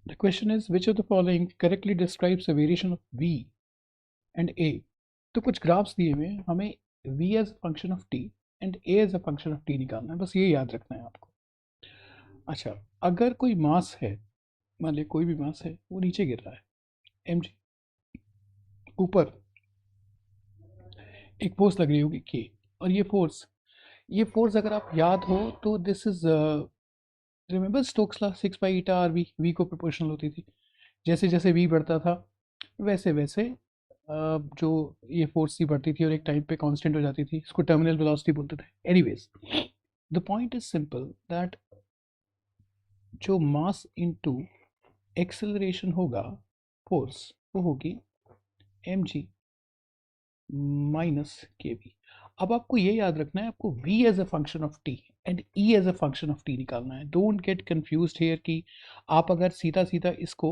The question is which of the following correctly describes a variation of v and a. तो कुछ graphs दिए हुए हैं, हमें v as function of t and a as a function of t निकालना है, बस ये याद रखना है आपको। अच्छा, अगर कोई मास है, मान लीजिए कोई भी मास है, वो नीचे गिर रहा है mg, ऊपर एक फोर्स लग रही होगी k, और ये फोर्स अगर आप याद हो तो this is remember Stokes law 6 by eta R V, V को प्रोपोर्शनल होती थी। जैसे जैसे वी बढ़ता था वैसे वैसे जो ये फोर्स थी बढ़ती थी और एक टाइम पे कांस्टेंट हो जाती थी, इसको टर्मिनल वेलोसिटी बोलते थे। Anyways, the point is simple that जो मास इनटू एक्सेलरेशन होगा, फोर्स, वो होगी mg माइनस के वी। अब आपको ये याद रखना है, आपको v as a function of t and e as a function of t निकालना है। डोंट गेट कंफ्यूज्ड हियर कि आप अगर सीधा सीधा इसको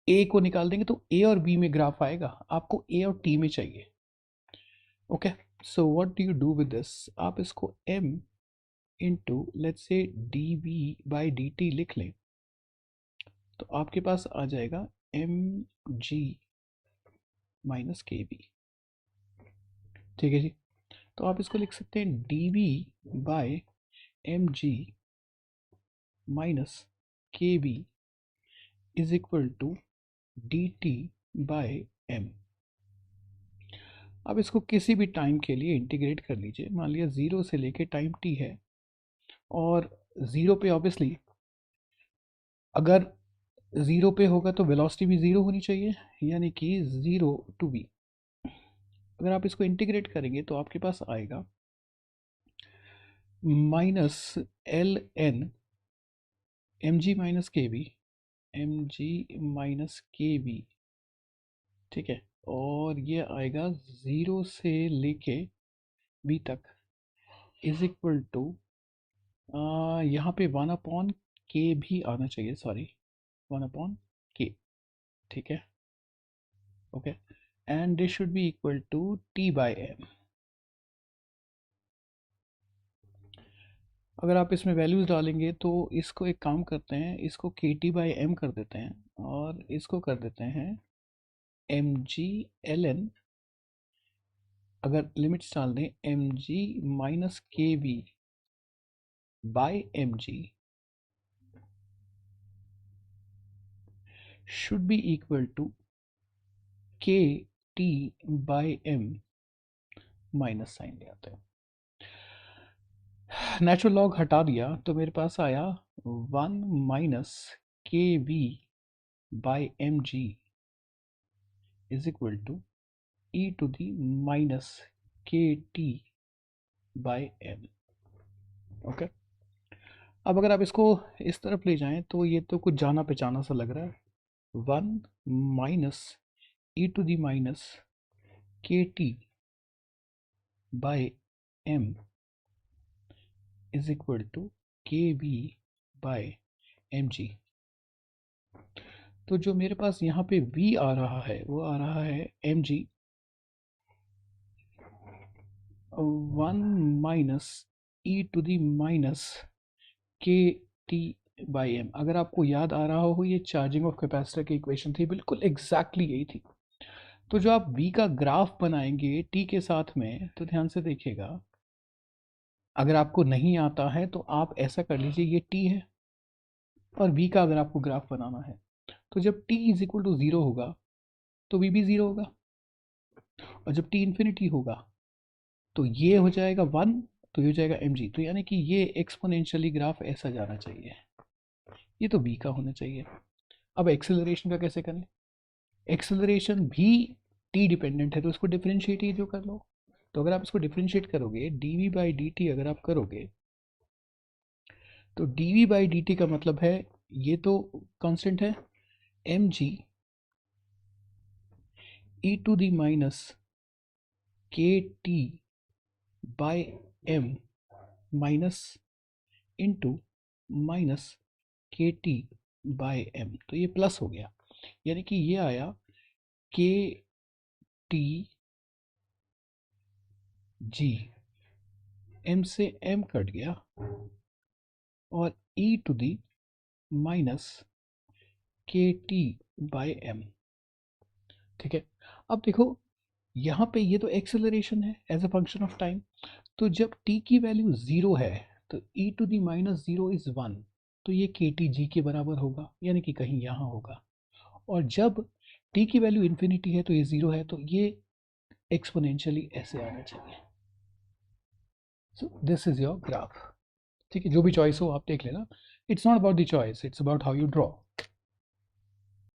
a को निकाल देंगे तो a और b में ग्राफ आएगा, आपको a और t में चाहिए। Okay, so what do you do with this, आप इसको m into let's say dv by dt लिख लें, तो आपके पास आ जाएगा mg माइनस के बी। ठीक है जी, तो आप इसको लिख सकते हैं dv by mg minus K B is equal to dt by m। अब इसको किसी भी टाइम के लिए इंटीग्रेट कर लीजिए, मान लिया 0 से लेके टाइम t है, और 0 पे ऑब्वियसली अगर 0 पे होगा तो वेलोसिटी भी 0 होनी चाहिए, यानी कि 0 टू v। अगर आप इसको इंटीग्रेट करेंगे तो आपके पास आएगा minus L N M G minus K B, M G minus K B, ठीक है, और ये आएगा 0 से लेके b तक इज इक्वल टू, यहाँ पे 1 अपॉन के भी आना चाहिए, सॉरी 1 अपॉन के, ठीक है, okay, and this should be equal to t by m। अगर आप इसमें वैल्यूज डालेंगे तो इसको एक काम करते हैं, इसको के टी बाई एम कर देते हैं और इसको कर देते हैं एम जी एल एन। अगर लिमिट्स डाल दें M G minus K B by M G should be equal to K T by M minus sign ले आते हैं। नेचुरल लॉग हटा दिया तो मेरे पास आया 1 minus K B by M G is equal to e to the minus K T by M. Okay, अब अगर आप इसको इस तरफ ले जाएं तो ये तो कुछ जाना पहचाना सा लग रहा है, 1 minus e to the minus K T by M is equal to K B by M G. तो जो मेरे पास यहाँ पे v आ रहा है वो आ रहा है M G 1 minus e to the minus K T by M. अगर आपको याद आ रहा हो, ये चार्जिंग ऑफ कैपेसिटर की इक्वेशन थी, बिल्कुल एग्जैक्टली यही थी। तो जो आप v का ग्राफ बनाएंगे t के साथ में, तो ध्यान से देखिएगा, अगर आपको नहीं आता है तो आप ऐसा कर लीजिए, ये t है और v का अगर आपको ग्राफ बनाना है तो जब t इज इक्वल टू 0 होगा तो v भी 0 होगा, और जब t इन्फिनिटी होगा तो ये हो जाएगा 1, तो ये हो जाएगा mg। तो यानी कि ये एक्सपोनेंशियली ग्राफ ऐसा जाना चाहिए, ये तो v का होना चाहिए। अब एक्सेलरेशन का कैसे करें, एक्सेलरेशन भी t डिपेंडेंट है तो इसको डिफरेंशिएट ही जो कर लो। तो अगर आप इसको डिफरेंशिएट करोगे dv बाई dt अगर आप करोगे तो dv बाई dt का मतलब है, ये तो कांस्टेंट है mg e to the minus K T by M minus into minus K T by M, तो ये प्लस हो गया, यानी कि ये आया के टी जी, एम से एम कट गया, और e to the minus KT/m। ठीक है, अब देखो यहाँ पे ये तो एक्सेलरेशन है as a function of time, तो जब t की वैल्यू 0 है तो e⁻0 इज 1, तो ये KTg के बराबर होगा, यानी कि कहीं यहाँ होगा। और जब t की वैल्यू इन्फिनिटी है तो ये 0 है, तो ये एक्सपोनेंशियली ऐसे आना चाहिए। So this is your graph. ठीक है, जो भी चॉइस हो आप देख लेना, it's not about the choice, it's about how you draw.